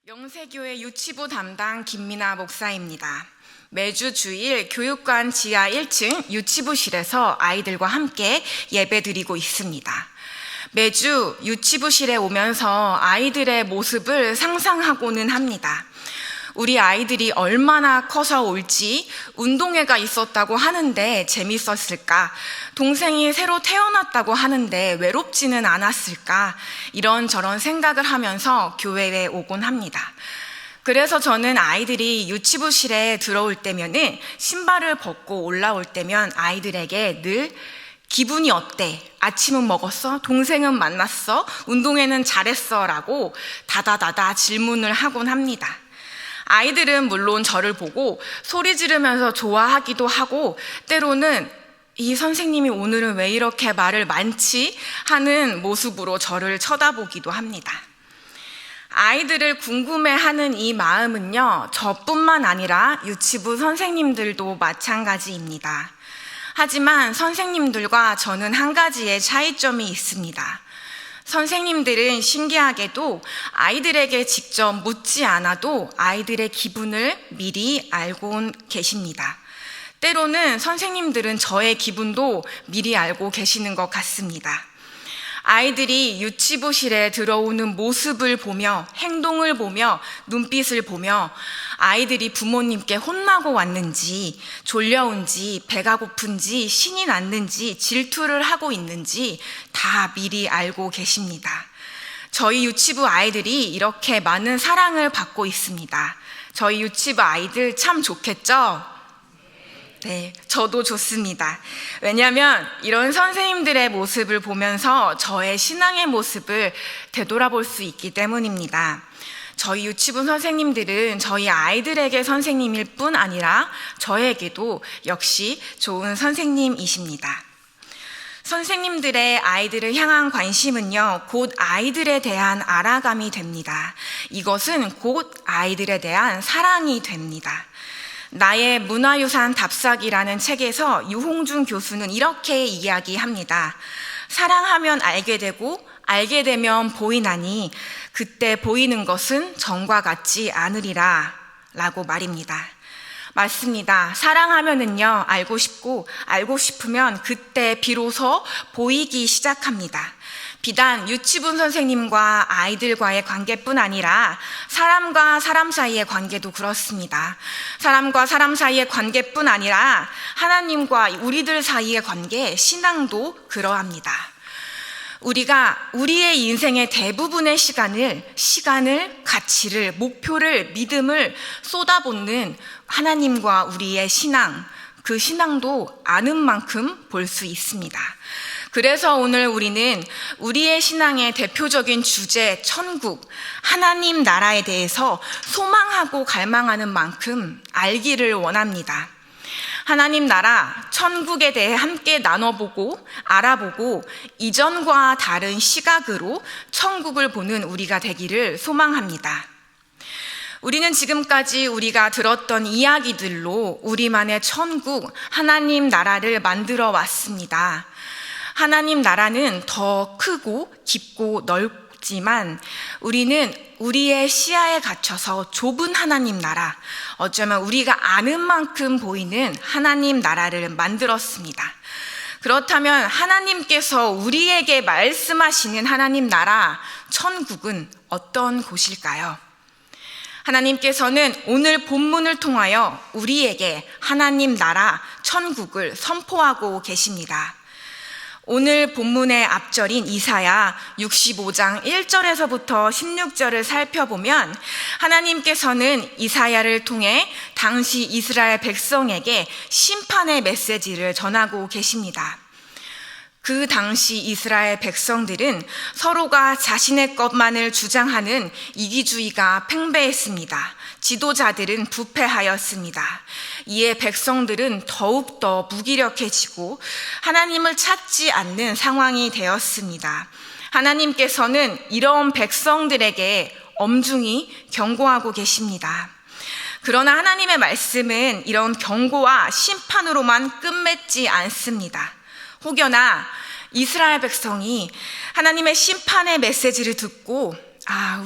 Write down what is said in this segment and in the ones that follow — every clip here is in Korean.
영세교회 유치부 담당 김미나 목사입니다. 매주 주일 교육관 지하 1층 유치부실에서 아이들과 함께 예배드리고 있습니다. 매주 유치부실에 오면서 아이들의 모습을 상상하고는 합니다. 우리 아이들이 얼마나 커서 올지, 운동회가 있었다고 하는데 재밌었을까? 동생이 새로 태어났다고 하는데 외롭지는 않았을까? 이런저런 생각을 하면서 교회에 오곤 합니다. 그래서 저는 아이들이 유치부실에 들어올 때면은 신발을 벗고 올라올 때면 아이들에게 늘 기분이 어때? 아침은 먹었어? 동생은 만났어? 운동회는 잘했어? 라고 다다다다 질문을 하곤 합니다. 아이들은 물론 저를 보고 소리 지르면서 좋아하기도 하고 때로는 이 선생님이 오늘은 왜 이렇게 말을 많지? 하는 모습으로 저를 쳐다보기도 합니다. 아이들을 궁금해하는 이 마음은요, 저뿐만 아니라 유치부 선생님들도 마찬가지입니다. 하지만 선생님들과 저는 한 가지의 차이점이 있습니다. 선생님들은 신기하게도 아이들에게 직접 묻지 않아도 아이들의 기분을 미리 알고 계십니다. 때로는 선생님들은 저의 기분도 미리 알고 계시는 것 같습니다. 아이들이 유치부실에 들어오는 모습을 보며, 행동을 보며, 눈빛을 보며 아이들이 부모님께 혼나고 왔는지, 졸려온지, 배가 고픈지, 신이 났는지, 질투를 하고 있는지 다 미리 알고 계십니다. 저희 유치부 아이들이 이렇게 많은 사랑을 받고 있습니다. 저희 유치부 아이들 참 좋겠죠? 네, 저도 좋습니다. 왜냐하면 이런 선생님들의 모습을 보면서 저의 신앙의 모습을 되돌아볼 수 있기 때문입니다. 저희 유치부 선생님들은 저희 아이들에게 선생님일 뿐 아니라 저에게도 역시 좋은 선생님이십니다. 선생님들의 아이들을 향한 관심은요, 곧 아이들에 대한 알아감이 됩니다. 이것은 곧 아이들에 대한 사랑이 됩니다. 나의 문화유산 답사기라는 책에서 유홍준 교수는 이렇게 이야기합니다. 사랑하면 알게 되고 알게 되면 보이나니 그때 보이는 것은 전과 같지 않으리라 라고 말입니다. 맞습니다. 사랑하면은요, 알고 싶고 알고 싶으면 그때 비로소 보이기 시작합니다. 비단 유치부 선생님과 아이들과의 관계뿐 아니라 사람과 사람 사이의 관계도 그렇습니다. 사람과 사람 사이의 관계뿐 아니라 하나님과 우리들 사이의 관계, 신앙도 그러합니다. 우리가 우리의 인생의 대부분의 시간을, 가치를, 목표를, 믿음을 쏟아붓는 하나님과 우리의 신앙, 그 신앙도 아는 만큼 볼 수 있습니다. 그래서 오늘 우리는 우리의 신앙의 대표적인 주제, 천국, 하나님 나라에 대해서 소망하고 갈망하는 만큼 알기를 원합니다. 하나님 나라, 천국에 대해 함께 나눠보고 알아보고 이전과 다른 시각으로 천국을 보는 우리가 되기를 소망합니다. 우리는 지금까지 우리가 들었던 이야기들로 우리만의 천국, 하나님 나라를 만들어 왔습니다. 하나님 나라는 더 크고 깊고 넓지만 우리는 우리의 시야에 갇혀서 좁은 하나님 나라, 어쩌면 우리가 아는 만큼 보이는 하나님 나라를 만들었습니다. 그렇다면 하나님께서 우리에게 말씀하시는 하나님 나라, 천국은 어떤 곳일까요? 하나님께서는 오늘 본문을 통하여 우리에게 하나님 나라, 천국을 선포하고 계십니다. 오늘 본문의 앞절인 이사야 65장 1절에서부터 16절을 살펴보면 하나님께서는 이사야를 통해 당시 이스라엘 백성에게 심판의 메시지를 전하고 계십니다. 그 당시 이스라엘 백성들은 서로가 자신의 것만을 주장하는 이기주의가 팽배했습니다. 지도자들은 부패하였습니다. 이에 백성들은 더욱더 무기력해지고 하나님을 찾지 않는 상황이 되었습니다. 하나님께서는 이런 백성들에게 엄중히 경고하고 계십니다. 그러나 하나님의 말씀은 이런 경고와 심판으로만 끝맺지 않습니다. 혹여나 이스라엘 백성이 하나님의 심판의 메시지를 듣고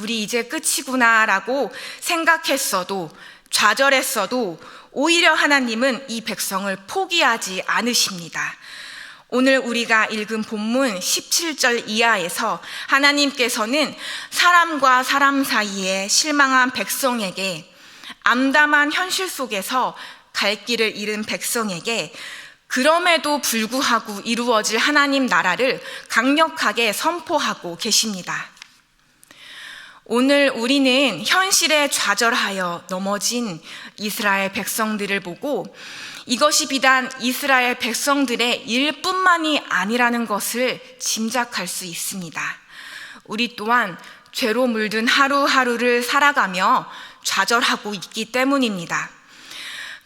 우리 이제 끝이구나라고 생각했어도, 좌절했어도 오히려 하나님은 이 백성을 포기하지 않으십니다. 오늘 우리가 읽은 본문 17절 이하에서 하나님께서는 사람과 사람 사이에 실망한 백성에게, 암담한 현실 속에서 갈 길을 잃은 백성에게 그럼에도 불구하고 이루어질 하나님 나라를 강력하게 선포하고 계십니다. 오늘 우리는 현실에 좌절하여 넘어진 이스라엘 백성들을 보고 이것이 비단 이스라엘 백성들의 일뿐만이 아니라는 것을 짐작할 수 있습니다. 우리 또한 죄로 물든 하루하루를 살아가며 좌절하고 있기 때문입니다.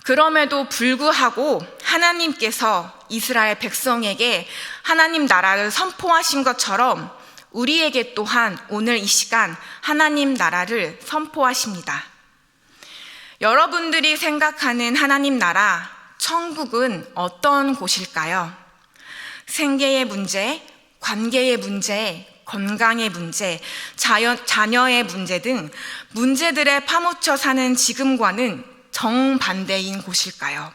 그럼에도 불구하고 하나님께서 이스라엘 백성에게 하나님 나라를 선포하신 것처럼 우리에게 또한 오늘 이 시간 하나님 나라를 선포하십니다. 여러분들이 생각하는 하나님 나라, 천국은 어떤 곳일까요? 생계의 문제, 관계의 문제, 건강의 문제, 자녀의 문제 등 문제들에 파묻혀 사는 지금과는 정반대인 곳일까요?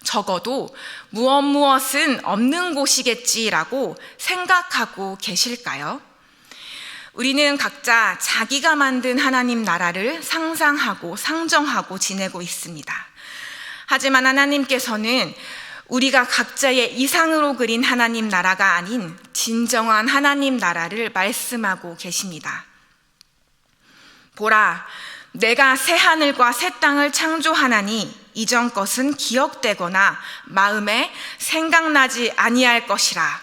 적어도 무엇은 없는 곳이겠지라고 생각하고 계실까요? 우리는 각자 자기가 만든 하나님 나라를 상상하고 상정하고 지내고 있습니다. 하지만 하나님께서는 우리가 각자의 이상으로 그린 하나님 나라가 아닌 진정한 하나님 나라를 말씀하고 계십니다. 보라, 내가 새 하늘과 새 땅을 창조하나니 이전 것은 기억되거나 마음에 생각나지 아니할 것이라.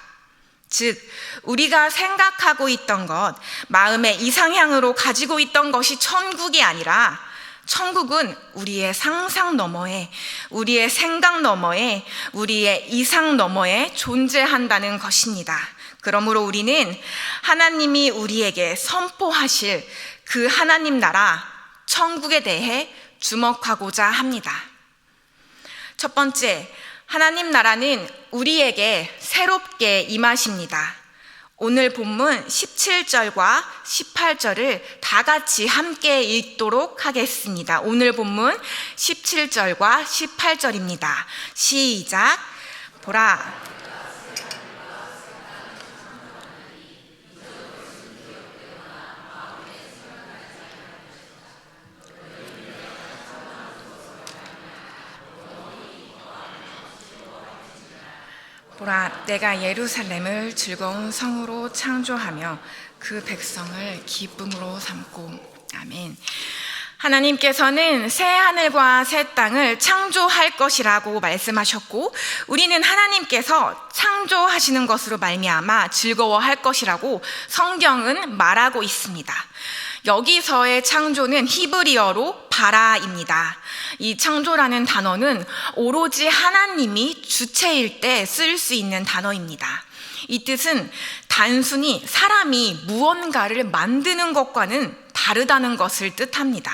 즉, 우리가 생각하고 있던 것, 마음의 이상향으로 가지고 있던 것이 천국이 아니라 천국은 우리의 상상 너머에, 우리의 생각 너머에, 우리의 이상 너머에 존재한다는 것입니다. 그러므로 우리는 하나님이 우리에게 선포하실 그 하나님 나라, 천국에 대해 주목하고자 합니다. 첫 번째, 하나님 나라는 우리에게 새롭게 임하십니다. 오늘 본문 17절과 18절을 다 같이 함께 읽도록 하겠습니다. 오늘 본문 17절과 18절입니다. 시작. 보라, 보라, 내가 예루살렘을 즐거운 성으로 창조하며 그 백성을 기쁨으로 삼고. 아멘. 하나님께서는 새 하늘과 새 땅을 창조할 것이라고 말씀하셨고, 우리는 하나님께서 창조하시는 것으로 말미암아 즐거워할 것이라고 성경은 말하고 있습니다. 여기서의 창조는 히브리어로 바라입니다. 이 창조라는 단어는 오로지 하나님이 주체일 때 쓸 수 있는 단어입니다. 이 뜻은 단순히 사람이 무언가를 만드는 것과는 다르다는 것을 뜻합니다.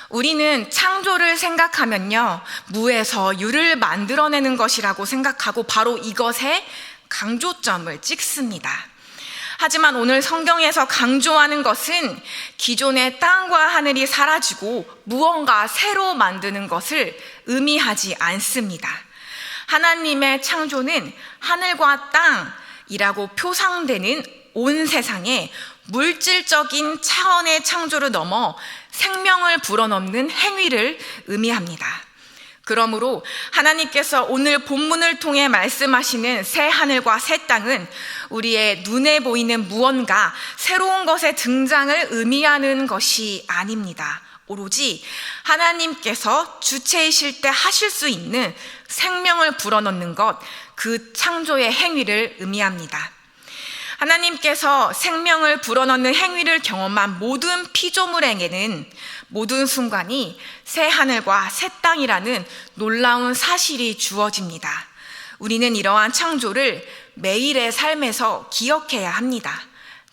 우리는 창조를 생각하면요, 무에서 유를 만들어내는 것이라고 생각하고 바로 이것에 강조점을 찍습니다. 하지만 오늘 성경에서 강조하는 것은 기존의 땅과 하늘이 사라지고 무언가 새로 만드는 것을 의미하지 않습니다. 하나님의 창조는 하늘과 땅이라고 표상되는 온 세상에 물질적인 차원의 창조를 넘어 생명을 불어넣는 행위를 의미합니다. 그러므로 하나님께서 오늘 본문을 통해 말씀하시는 새 하늘과 새 땅은 우리의 눈에 보이는 무언가 새로운 것의 등장을 의미하는 것이 아닙니다. 오로지 하나님께서 주체이실 때 하실 수 있는 생명을 불어넣는 것, 그 창조의 행위를 의미합니다. 하나님께서 생명을 불어넣는 행위를 경험한 모든 피조물에게는 모든 순간이 새 하늘과 새 땅이라는 놀라운 사실이 주어집니다. 우리는 이러한 창조를 매일의 삶에서 기억해야 합니다.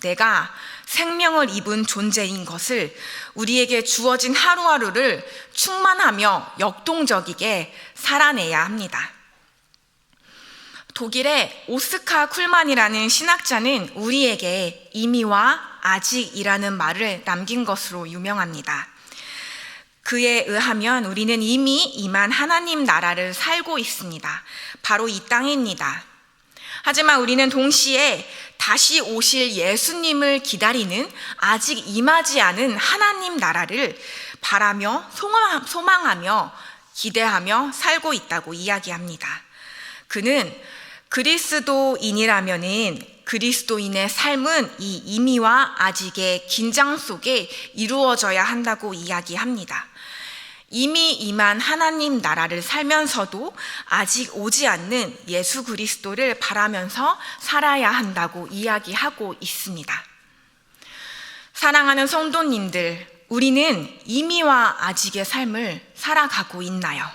내가 생명을 입은 존재인 것을, 우리에게 주어진 하루하루를 충만하며 역동적이게 살아내야 합니다. 독일의 오스카 쿨만이라는 신학자는 우리에게 임의와 아직이라는 말을 남긴 것으로 유명합니다. 그에 의하면 우리는 이미 임한 하나님 나라를 살고 있습니다. 바로 이 땅입니다. 하지만 우리는 동시에 다시 오실 예수님을 기다리는 아직 임하지 않은 하나님 나라를 바라며 소망하며 기대하며 살고 있다고 이야기합니다. 그는 그리스도인이라면은 그리스도인의 삶은 이 이미와 아직의 긴장 속에 이루어져야 한다고 이야기합니다. 이미 임한 하나님 나라를 살면서도 아직 오지 않는 예수 그리스도를 바라면서 살아야 한다고 이야기하고 있습니다. 사랑하는 성도님들, 우리는 이미와 아직의 삶을 살아가고 있나요?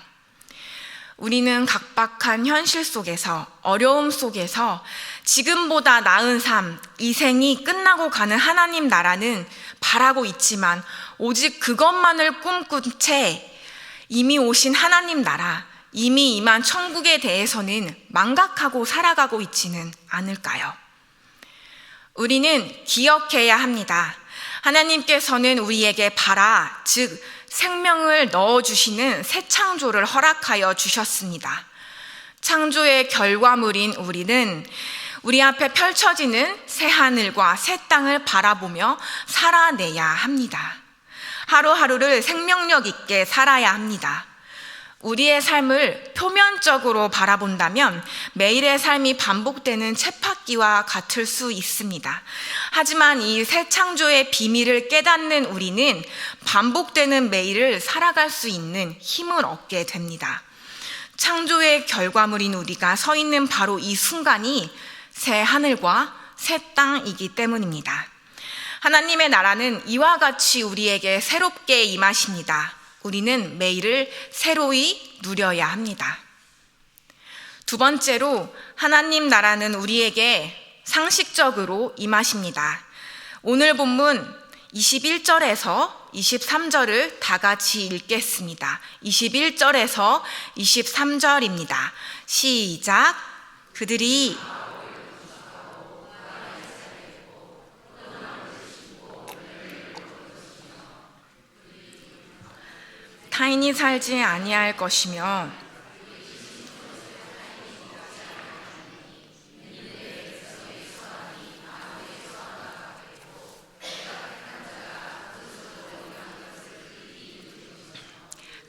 우리는 각박한 현실 속에서, 어려움 속에서 지금보다 나은 삶, 이 생이 끝나고 가는 하나님 나라는 바라고 있지만 오직 그것만을 꿈꾼 채 이미 오신 하나님 나라, 이미 임한 천국에 대해서는 망각하고 살아가고 있지는 않을까요? 우리는 기억해야 합니다. 하나님께서는 우리에게 바라, 즉 생명을 넣어주시는 새 창조를 허락하여 주셨습니다. 창조의 결과물인 우리는 우리 앞에 펼쳐지는 새 하늘과 새 땅을 바라보며 살아내야 합니다. 하루하루를 생명력 있게 살아야 합니다. 우리의 삶을 표면적으로 바라본다면 매일의 삶이 반복되는 쳇바퀴와 같을 수 있습니다. 하지만 이 새 창조의 비밀을 깨닫는 우리는 반복되는 매일을 살아갈 수 있는 힘을 얻게 됩니다. 창조의 결과물인 우리가 서 있는 바로 이 순간이 새 하늘과 새 땅이기 때문입니다. 하나님의 나라는 이와 같이 우리에게 새롭게 임하십니다. 우리는 매일을 새로이 누려야 합니다. 두 번째로 하나님 나라는 우리에게 상식적으로 임하십니다. 오늘 본문 21절에서 23절을 다 같이 읽겠습니다. 21절에서 23절입니다. 시작. 그들이 타인이 살지 아니할 것이며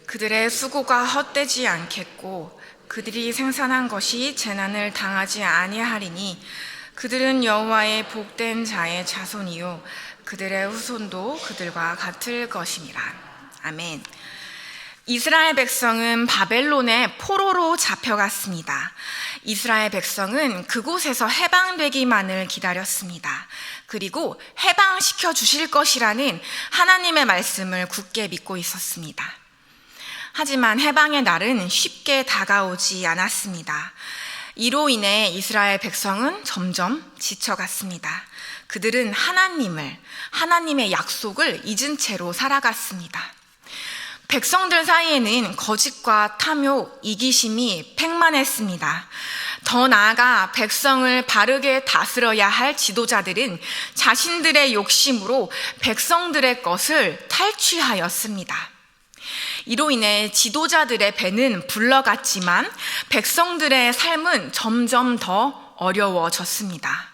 그들의 수고가 헛되지 않겠고 그들이 생산한 것이 재난을 당하지 아니하리니 그들은 여호와의 복된 자의 자손이요 그들의 후손도 그들과 같을 것임이라. 아멘. 이스라엘 백성은 바벨론의 포로로 잡혀갔습니다. 이스라엘 백성은 그곳에서 해방되기만을 기다렸습니다. 그리고 해방시켜 주실 것이라는 하나님의 말씀을 굳게 믿고 있었습니다. 하지만 해방의 날은 쉽게 다가오지 않았습니다. 이로 인해 이스라엘 백성은 점점 지쳐갔습니다. 그들은 하나님의 약속을 잊은 채로 살아갔습니다. 백성들 사이에는 거짓과 탐욕, 이기심이 팽만했습니다. 더 나아가 백성을 바르게 다스려야 할 지도자들은 자신들의 욕심으로 백성들의 것을 탈취하였습니다. 이로 인해 지도자들의 배는 불러갔지만 백성들의 삶은 점점 더 어려워졌습니다.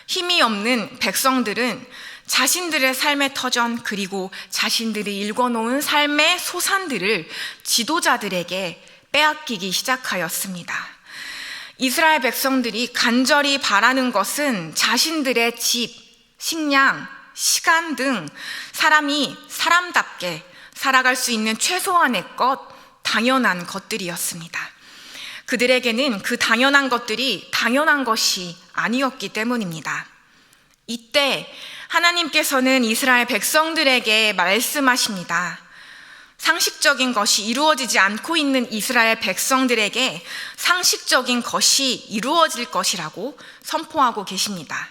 힘이 없는 백성들은 자신들의 삶의 터전 그리고 자신들이 일궈놓은 삶의 소산들을 지도자들에게 빼앗기기 시작하였습니다. 이스라엘 백성들이 간절히 바라는 것은 자신들의 집, 식량, 시간 등 사람이 사람답게 살아갈 수 있는 최소한의 것, 당연한 것들이었습니다. 그들에게는 그 당연한 것들이 당연한 것이 아니었기 때문입니다. 이때 하나님께서는 이스라엘 백성들에게 말씀하십니다. 상식적인 것이 이루어지지 않고 있는 이스라엘 백성들에게 상식적인 것이 이루어질 것이라고 선포하고 계십니다.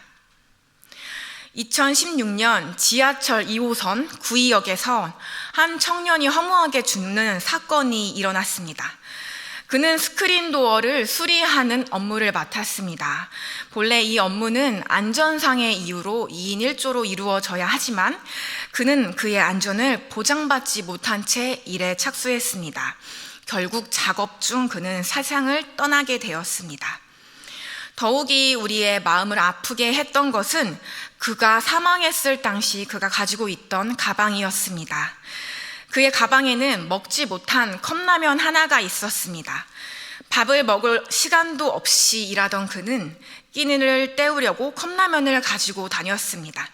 2016년 지하철 2호선 구의역에서 한 청년이 허무하게 죽는 사건이 일어났습니다. 그는 스크린 도어를 수리하는 업무를 맡았습니다. 본래 이 업무는 안전상의 이유로 2인 1조로 이루어져야 하지만 그는 그의 안전을 보장받지 못한 채 일에 착수했습니다. 결국 작업 중 그는 세상을 떠나게 되었습니다. 더욱이 우리의 마음을 아프게 했던 것은 그가 사망했을 당시 그가 가지고 있던 가방이었습니다. 그의 가방에는 먹지 못한 컵라면 하나가 있었습니다. 밥을 먹을 시간도 없이 일하던 그는 끼니를 때우려고 컵라면을 가지고 다녔습니다.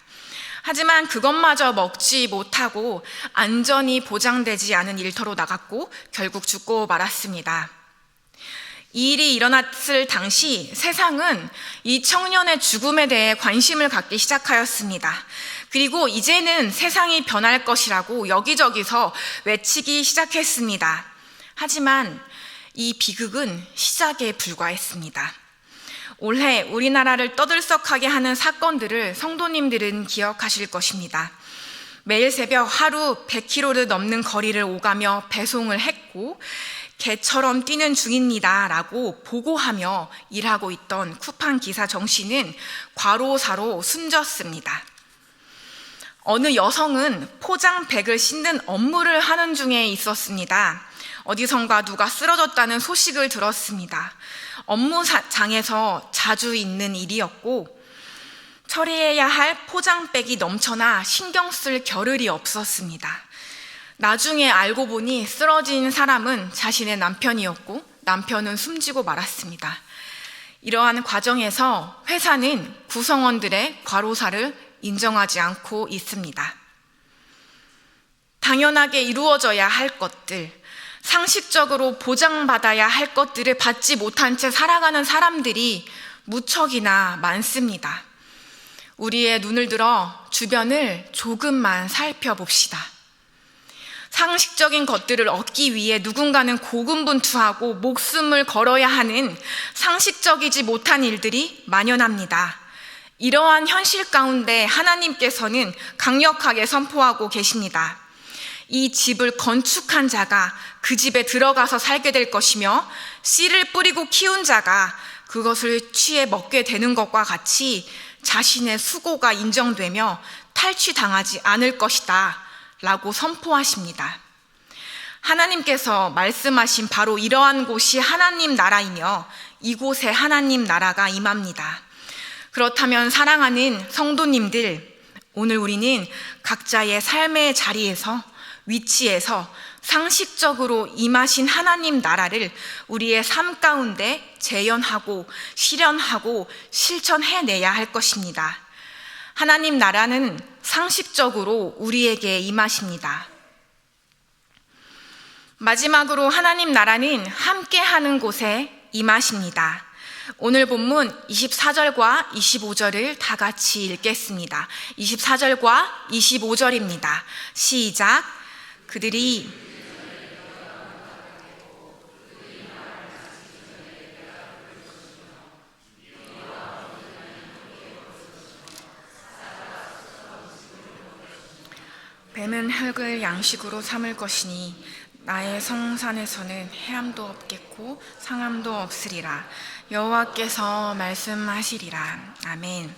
하지만 그것마저 먹지 못하고 안전이 보장되지 않은 일터로 나갔고 결국 죽고 말았습니다. 이 일이 일어났을 당시 세상은 이 청년의 죽음에 대해 관심을 갖기 시작하였습니다. 그리고 이제는 세상이 변할 것이라고 여기저기서 외치기 시작했습니다. 하지만 이 비극은 시작에 불과했습니다. 올해 우리나라를 떠들썩하게 하는 사건들을 성도님들은 기억하실 것입니다. 매일 새벽 하루 100km를 넘는 거리를 오가며 배송을 했고 개처럼 뛰는 중입니다 라고 보고하며 일하고 있던 쿠팡 기사 정 씨는 과로사로 숨졌습니다. 어느 여성은 포장백을 싣는 업무를 하는 중에 있었습니다. 어디선가 누가 쓰러졌다는 소식을 들었습니다. 업무장에서 자주 있는 일이었고 처리해야 할 포장백이 넘쳐나 신경 쓸 겨를이 없었습니다. 나중에 알고 보니 쓰러진 사람은 자신의 남편이었고 남편은 숨지고 말았습니다. 이러한 과정에서 회사는 구성원들의 과로사를 인정하지 않고 있습니다. 당연하게 이루어져야 할 것들, 상식적으로 보장받아야 할 것들을 받지 못한 채 살아가는 사람들이 무척이나 많습니다. 우리의 눈을 들어 주변을 조금만 살펴봅시다. 상식적인 것들을 얻기 위해 누군가는 고군분투하고 목숨을 걸어야 하는 상식적이지 못한 일들이 만연합니다. 이러한 현실 가운데 하나님께서는 강력하게 선포하고 계십니다. 이 집을 건축한 자가 그 집에 들어가서 살게 될 것이며 씨를 뿌리고 키운 자가 그것을 취해 먹게 되는 것과 같이 자신의 수고가 인정되며 탈취당하지 않을 것이다 라고 선포하십니다. 하나님께서 말씀하신 바로 이러한 곳이 하나님 나라이며 이곳에 하나님 나라가 임합니다. 그렇다면 사랑하는 성도님들, 오늘 우리는 각자의 삶의 자리에서 위치에서 상식적으로 임하신 하나님 나라를 우리의 삶 가운데 재현하고 실현하고 실천해내야 할 것입니다. 하나님 나라는 상식적으로 우리에게 임하십니다. 마지막으로 하나님 나라는 함께하는 곳에 임하십니다. 오늘 본문 24절과 25절을 다 같이 읽겠습니다. 24절과 25절입니다. 시작. 그들이 뱀은 흙을 양식으로 삼을 것이니 나의 성산에서는 해함도 없겠고 상함도 없으리라. 여호와께서 말씀하시리라. 아멘.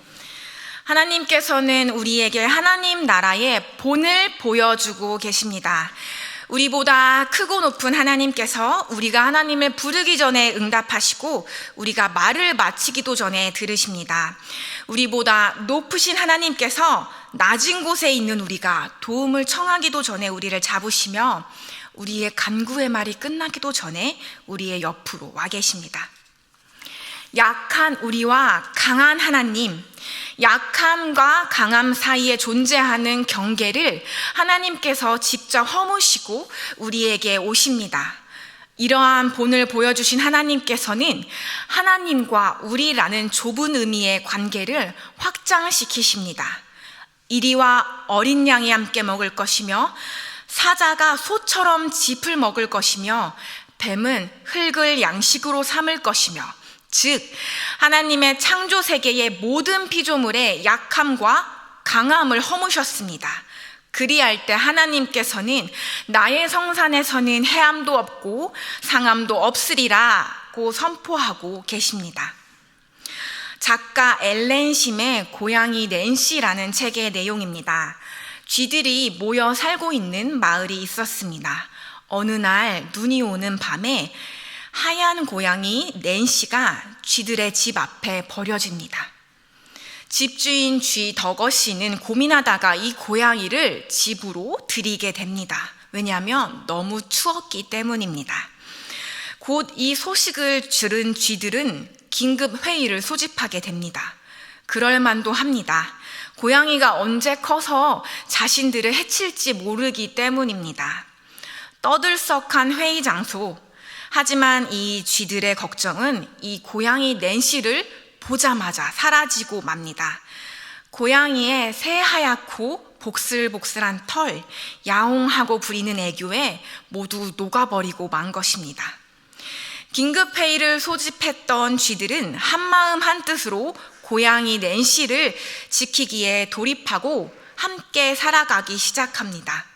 하나님께서는 우리에게 하나님 나라의 본을 보여주고 계십니다. 우리보다 크고 높은 하나님께서 우리가 하나님을 부르기 전에 응답하시고 우리가 말을 마치기도 전에 들으십니다. 우리보다 높으신 하나님께서 낮은 곳에 있는 우리가 도움을 청하기도 전에 우리를 잡으시며 우리의 간구의 말이 끝나기도 전에 우리의 옆으로 와 계십니다. 약한 우리와 강한 하나님, 약함과 강함 사이에 존재하는 경계를 하나님께서 직접 허무시고 우리에게 오십니다. 이러한 본을 보여주신 하나님께서는 하나님과 우리라는 좁은 의미의 관계를 확장시키십니다. 이리와 어린 양이 함께 먹을 것이며 사자가 소처럼 짚을 먹을 것이며 뱀은 흙을 양식으로 삼을 것이며, 즉 하나님의 창조 세계의 모든 피조물의 약함과 강함을 허무셨습니다. 그리할 때 하나님께서는 나의 성산에서는 해함도 없고 상함도 없으리라고 선포하고 계십니다. 작가 엘렌 심의 고양이 낸시라는 책의 내용입니다. 쥐들이 모여 살고 있는 마을이 있었습니다. 어느 날 눈이 오는 밤에 하얀 고양이 낸시가 쥐들의 집 앞에 버려집니다. 집주인 쥐 덕어 씨는 고민하다가 이 고양이를 집으로 들이게 됩니다. 왜냐하면 너무 추웠기 때문입니다. 곧 이 소식을 들은 쥐들은 긴급 회의를 소집하게 됩니다. 그럴 만도 합니다. 고양이가 언제 커서 자신들을 해칠지 모르기 때문입니다. 떠들썩한 회의 장소. 하지만 이 쥐들의 걱정은 이 고양이 낸시를 보자마자 사라지고 맙니다. 고양이의 새하얗고 복슬복슬한 털, 야옹하고 부리는 애교에 모두 녹아버리고 만 것입니다. 긴급 회의를 소집했던 쥐들은 한마음 한뜻으로 고양이 낸시를 지키기에 돌입하고 함께 살아가기 시작합니다.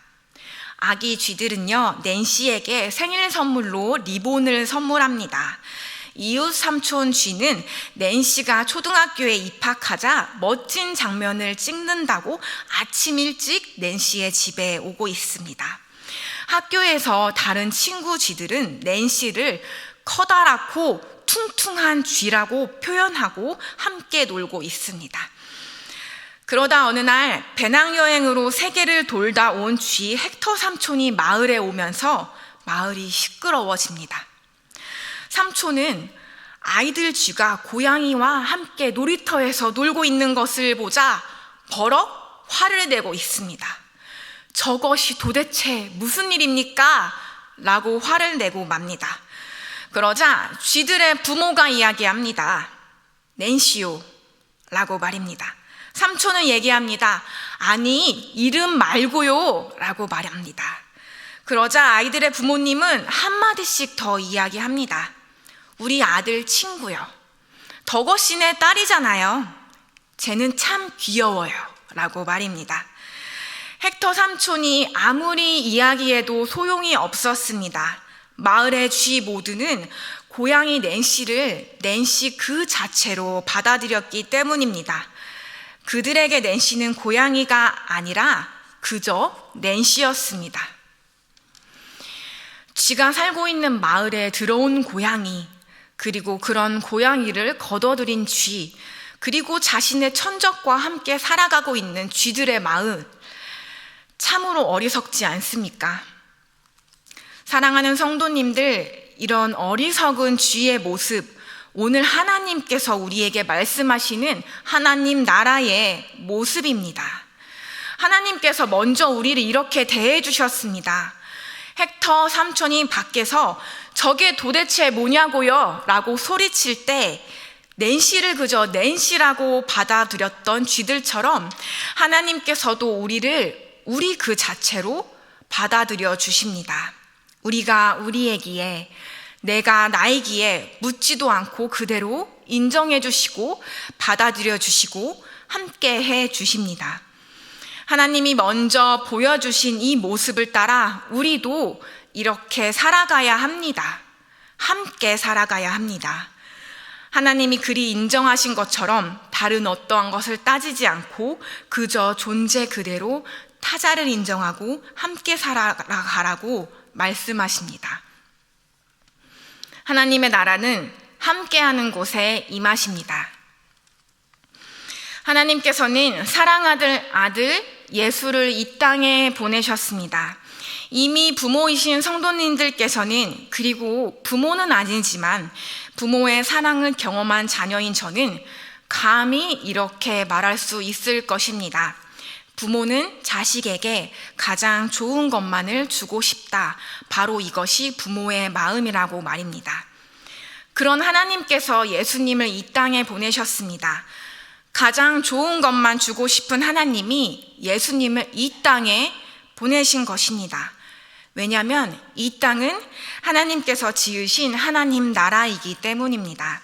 아기 쥐들은요, 낸시에게 생일 선물로 리본을 선물합니다. 이웃 삼촌 쥐는 낸시가 초등학교에 입학하자 멋진 장면을 찍는다고 아침 일찍 낸시의 집에 오고 있습니다. 학교에서 다른 친구 쥐들은 낸시를 커다랗고 퉁퉁한 쥐라고 표현하고 함께 놀고 있습니다. 그러다 어느 날 배낭여행으로 세계를 돌다 온 쥐 헥터 삼촌이 마을에 오면서 마을이 시끄러워집니다. 삼촌은 아이들 쥐가 고양이와 함께 놀이터에서 놀고 있는 것을 보자 버럭 화를 내고 있습니다. 저것이 도대체 무슨 일입니까? 라고 화를 내고 맙니다. 그러자 쥐들의 부모가 이야기합니다. 낸시요 라고 말입니다. 삼촌은 얘기합니다. 아니, 이름 말고요 라고 말합니다. 그러자 아이들의 부모님은 한마디씩 더 이야기합니다. 우리 아들 친구요. 덕어씨네 딸이잖아요. 쟤는 참 귀여워요 라고 말입니다. 헥터 삼촌이 아무리 이야기해도 소용이 없었습니다. 마을의 쥐 모두는 고양이 낸시를 낸시 그 자체로 받아들였기 때문입니다. 그들에게 낸시는 고양이가 아니라 그저 낸시였습니다. 쥐가 살고 있는 마을에 들어온 고양이, 그리고 그런 고양이를 거둬들인 쥐, 그리고 자신의 천적과 함께 살아가고 있는 쥐들의 마음, 참으로 어리석지 않습니까? 사랑하는 성도님들, 이런 어리석은 쥐의 모습, 오늘 하나님께서 우리에게 말씀하시는 하나님 나라의 모습입니다. 하나님께서 먼저 우리를 이렇게 대해 주셨습니다. 헥터 삼촌이 밖에서 저게 도대체 뭐냐고요? 라고 소리칠 때 낸시를 그저 낸시라고 받아들였던 쥐들처럼 하나님께서도 우리를 우리 그 자체로 받아들여 주십니다. 우리가 우리에기에, 내가 나이기에 묻지도 않고 그대로 인정해 주시고 받아들여 주시고 함께 해 주십니다. 하나님이 먼저 보여주신 이 모습을 따라 우리도 이렇게 살아가야 합니다. 함께 살아가야 합니다. 하나님이 그리 인정하신 것처럼 다른 어떠한 것을 따지지 않고 그저 존재 그대로 타자를 인정하고 함께 살아가라고 말씀하십니다. 하나님의 나라는 함께하는 곳에 임하십니다. 하나님께서는 사랑하는 아들 예수를 이 땅에 보내셨습니다. 이미 부모이신 성도님들께서는, 그리고 부모는 아니지만 부모의 사랑을 경험한 자녀인 저는 감히 이렇게 말할 수 있을 것입니다. 부모는 자식에게 가장 좋은 것만을 주고 싶다. 바로 이것이 부모의 마음이라고 말입니다. 그런 하나님께서 예수님을 이 땅에 보내셨습니다. 가장 좋은 것만 주고 싶은 하나님이 예수님을 이 땅에 보내신 것입니다. 왜냐하면 이 땅은 하나님께서 지으신 하나님 나라이기 때문입니다.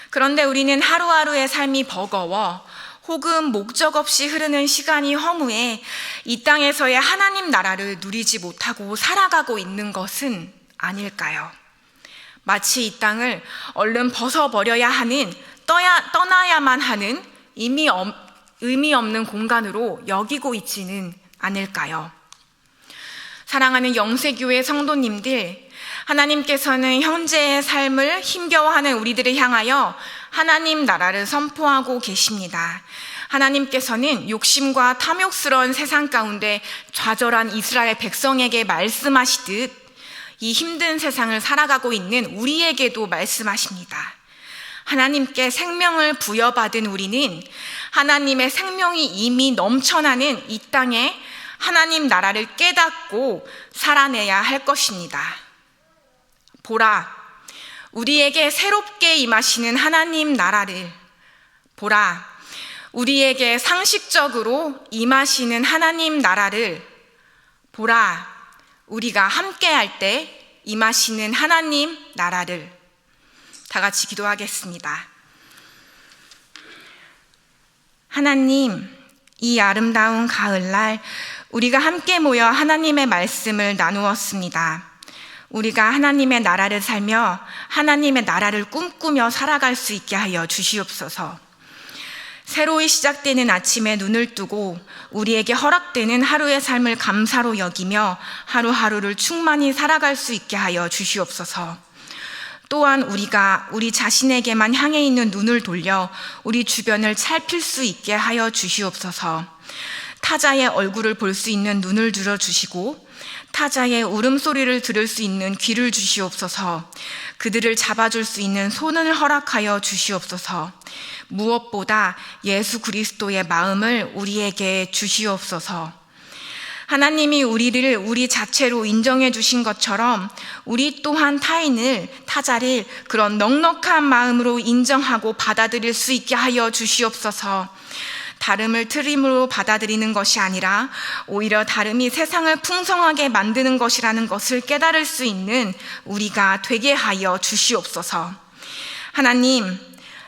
그런데 우리는 하루하루의 삶이 버거워 혹은 목적 없이 흐르는 시간이 허무해 이 땅에서의 하나님 나라를 누리지 못하고 살아가고 있는 것은 아닐까요? 마치 이 땅을 얼른 벗어버려야 하는, 떠나야만 하는 의미 없는 공간으로 여기고 있지는 않을까요? 사랑하는 영세교회 성도님들, 하나님께서는 현재의 삶을 힘겨워하는 우리들을 향하여 하나님 나라를 선포하고 계십니다. 하나님께서는 욕심과 탐욕스러운 세상 가운데 좌절한 이스라엘 백성에게 말씀하시듯 이 힘든 세상을 살아가고 있는 우리에게도 말씀하십니다. 하나님께 생명을 부여받은 우리는 하나님의 생명이 이미 넘쳐나는 이 땅에 하나님 나라를 깨닫고 살아내야 할 것입니다. 보라, 우리에게 새롭게 임하시는 하나님 나라를, 보라, 우리에게 상식적으로 임하시는 하나님 나라를, 보라, 우리가 함께할 때 임하시는 하나님 나라를. 다 같이 기도하겠습니다. 하나님, 이 아름다운 가을날 우리가 함께 모여 하나님의 말씀을 나누었습니다. 우리가 하나님의 나라를 살며 하나님의 나라를 꿈꾸며 살아갈 수 있게 하여 주시옵소서. 새로이 시작되는 아침에 눈을 뜨고 우리에게 허락되는 하루의 삶을 감사로 여기며 하루하루를 충만히 살아갈 수 있게 하여 주시옵소서. 또한 우리가 우리 자신에게만 향해 있는 눈을 돌려 우리 주변을 살필 수 있게 하여 주시옵소서. 타자의 얼굴을 볼 수 있는 눈을 들어주시고 타자의 울음소리를 들을 수 있는 귀를 주시옵소서. 그들을 잡아줄 수 있는 손을 허락하여 주시옵소서. 무엇보다 예수 그리스도의 마음을 우리에게 주시옵소서. 하나님이 우리를 우리 자체로 인정해 주신 것처럼 우리 또한 타자를 그런 넉넉한 마음으로 인정하고 받아들일 수 있게 하여 주시옵소서. 다름을 틀림으로 받아들이는 것이 아니라 오히려 다름이 세상을 풍성하게 만드는 것이라는 것을 깨달을 수 있는 우리가 되게 하여 주시옵소서. 하나님,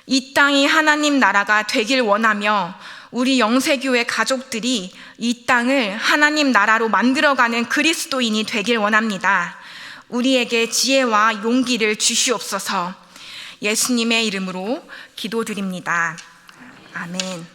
이 땅이 하나님 나라가 되길 원하며 우리 영세교회 가족들이 이 땅을 하나님 나라로 만들어가는 그리스도인이 되길 원합니다. 우리에게 지혜와 용기를 주시옵소서. 예수님의 이름으로 기도드립니다. 아멘.